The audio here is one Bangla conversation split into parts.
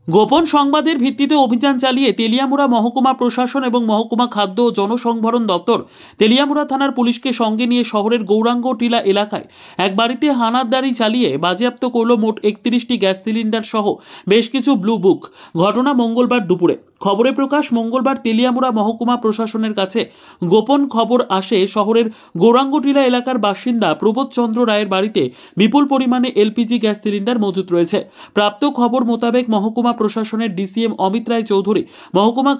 গোপন সংবাদের ভিত্তিতে অভিযান চালিয়ে তেলিয়ামুড়া মহকুমা প্রশাসন এবং মহকুমা খাদ্য ও জনসংভরণ দপ্তর তেলিয়ামুড়া থানার পুলিশকে সঙ্গে নিয়ে শহরের গৌরাঙ্গ টিলা এলাকায় এক বাড়িতে হানাদারি চালিয়ে বাজেয়াপ্ত করল মোট 31টি গ্যাস সিলিন্ডার সহ বেশ কিছু ব্লু বুক। ঘটনা মঙ্গলবার দুপুরে। খবরে প্রকাশ, মঙ্গলবার তেলিয়ামুড়া মহকুমা প্রশাসনের কাছে গোপন খবর আসে শহরের গৌরাঙ্গটিলা এলাকার বাসিন্দা প্রবোধ চন্দ্র রায়ের বাড়িতে বিপুল পরিমাণে এলপিজি গ্যাস সিলিন্ডার মজুত রয়েছে। প্রাপ্ত খবর মোতাবেক মহকুমা প্রশাসনের ডিসিএম অমিত রায় চৌধুরী, মহকুমা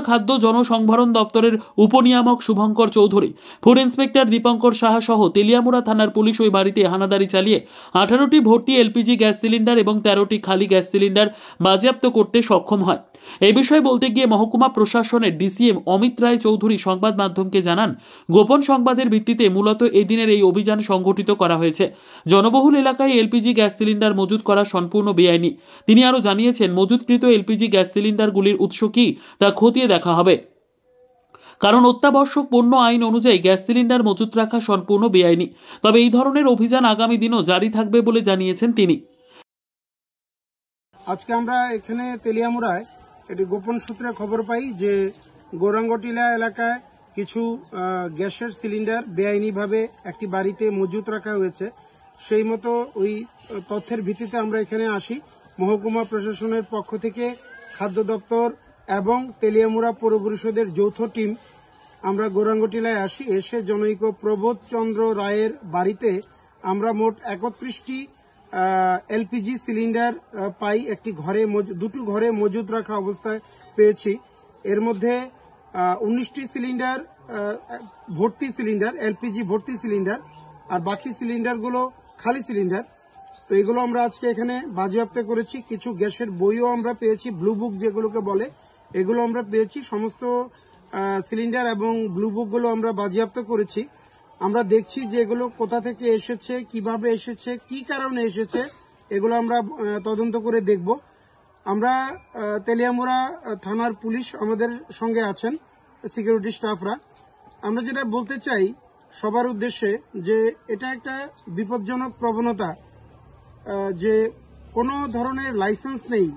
খাদ্য জনসংভরণ দপ্তরের উপনিয়ামক শুভঙ্কর চৌধুরী, ফুড ইন্সপেক্টর দীপঙ্কর সাহা সহ তেলিয়ামুড়া থানার পুলিশ ওই বাড়িতে হানাদারি চালিয়ে 18টি ভর্তি এলপিজি গ্যাস সিলিন্ডার এবং 13টি খালি গ্যাস সিলিন্ডার বাজেয়াপ্ত করতে সক্ষম হয়। এই বিষয়ে বলতে গিয়ে মহকুমা প্রশাসনের ডিসিএম অমিত রায় চৌধুরী সংবাদ মাধ্যমকে জানান, গোপন সংবাদের ভিত্তিতে মূলত এদিনের এই অভিযান সংগঠিত করা হয়েছে। জনবহুল এলাকায় এলপিজি গ্যাস সিলিন্ডার মজুত করা সম্পূর্ণ বেআইনি। তিনি আরও জানিয়েছেন, মজুতকৃত এলপিজি গ্যাস সিলিন্ডারগুলির উৎস কি তা খতিয়ে দেখা হবে, কারণ অত্যাবশ্যক পণ্য আইন অনুযায়ী গ্যাস সিলিন্ডার মজুত রাখা সম্পূর্ণ বেআইনি। তবে এই ধরনের অভিযান আগামী দিনও জারি থাকবে বলে জানিয়েছেন তিনি। আজকে আমরা এখানে তেলিয়ামুড়ায় একটি গোপন সূত্রে খবর পাই যে গৌরাঙ্গটিলা এলাকায় কিছু গ্যাসের সিলিন্ডার বেআইনিভাবে একটি বাড়িতে মজুত রাখা হয়েছে। সেই মতো ওই তথ্যের ভিত্তিতে আমরা এখানে আসি। মহকুমা প্রশাসনের পক্ষ থেকে খাদ্য দপ্তর এবং তেলিয়ামুড়া পৌর পরিষদের যৌথ টিম আমরা গৌরাঙ্গটিলায় আসি। এসে জনৈক প্রবোধ চন্দ্র রায়ের বাড়িতে আমরা মোট 31টি এলপিজি সিলিন্ডার পাই। একটি ঘরে, দুটো ঘরে মজুত রাখা অবস্থায় পেয়েছি। এর মধ্যে 19টি সিলিন্ডার ভর্তি সিলিন্ডার, এলপিজি ভর্তি সিলিন্ডার, আর বাকি সিলিন্ডারগুলো খালি সিলিন্ডার। তো এগুলো আমরা আজকে এখানে বাজেয়াপ্ত করেছি। কিছু গ্যাসের বইও আমরা পেয়েছি, ব্লু বুক যেগুলোকে বলে, এগুলো আমরা পেয়েছি। সমস্ত সিলিন্ডার এবং ব্লু বুকগুলো আমরা বাজেয়াপ্ত করেছি। আমরা দেখছি যে এগুলো কোথা থেকে এসেছে, কিভাবে এসেছে, কি কারণে এসেছে, এগুলো আমরা তদন্ত করে দেখব। আমরা তেলিয়ামুড়া থানার পুলিশ আমাদের সঙ্গে আছেন, সিকিউরিটি স্টাফরা। আমরা যেটা বলতে চাই সবার উদ্দেশ্যে যে এটা একটা বিপজ্জনক প্রবণতা, যে কোনো ধরনের লাইসেন্স নেই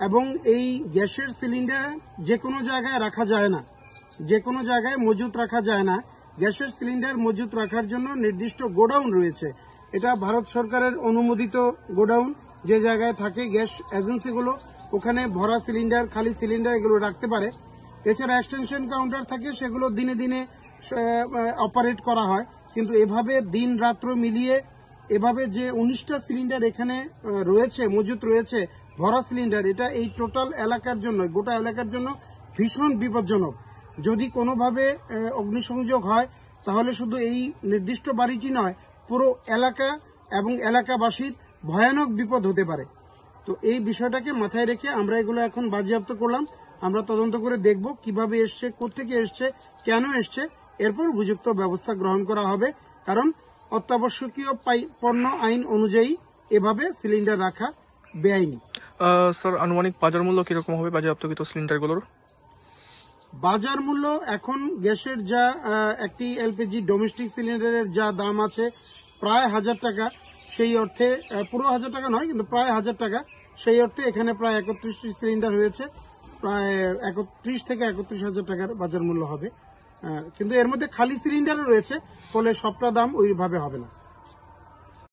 এবং এই গ্যাসের সিলিন্ডার যে কোনো জায়গায় রাখা যায় না, যে কোনো জায়গায় মজুত রাখা যায় না। গ্যাসের সিলিন্ডার মজুত রাখার জন্য নির্দিষ্ট গোডাউন রয়েছে। এটা ভারত সরকারের অনুমোদিত গোডাউন, যে জায়গায় থাকে গ্যাস এজেন্সিগুলো, ওখানে ভরা সিলিন্ডার, খালি সিলিন্ডার এগুলো রাখতে পারে। এছাড়া এক্সটেনশন কাউন্টার থাকে, সেগুলো দিনে দিনে অপারেট করা হয়। কিন্তু এভাবে দিন রাত্র মিলিয়ে এভাবে যে 19টা সিলিন্ডার এখানে রয়েছে, মজুত রয়েছে ভরা সিলিন্ডার, এটা এই টোটাল এলাকার জন্য, গোটা এলাকার জন্য ভীষণ বিপজ্জনক। যদি কোনোভাবে অগ্নিসংযোগ হয় তাহলে শুধু এই নির্দিষ্ট বাড়িটি নয়, পুরো এলাকা এবং এলাকাবাসীর ভয়ানক বিপদ হতে পারে। তো এই বিষয়টাকে মাথায় রেখে আমরা এগুলো এখন বাজেয়াপ্ত করলাম। আমরা তদন্ত করে দেখব কিভাবে এসছে, কোত্থেকে এসছে, কেন এসছে, এরপর উপযুক্ত ব্যবস্থা গ্রহণ করা হবে। কারণ অত্যাবশ্যকীয় পণ্য আইন অনুযায়ী এভাবে সিলিন্ডার রাখা বেআইনি। স্যার, আনুমানিক বাজার মূল্য কিরকম হবে বাজেয়াপ্তকৃত সিলিন্ডারগুলোর? বাজার মূল্য এখন গ্যাসের যা একটি এলপিজি ডোমেস্টিক সিলিন্ডারের যা দাম আছে প্রায় 1000 টাকা, সেই অর্থে পুরো 1000 টাকা নয়, কিন্তু প্রায় 1000 টাকা। সেই অর্থে এখানে প্রায় 31টি সিলিন্ডার হয়েছে, প্রায় 31 থেকে 31,000 টাকার বাজার মূল্য হবে। কিন্তু এর মধ্যে খালি সিলিন্ডারও রয়েছে, ফলে সবটা দাম ওইভাবে হবে না।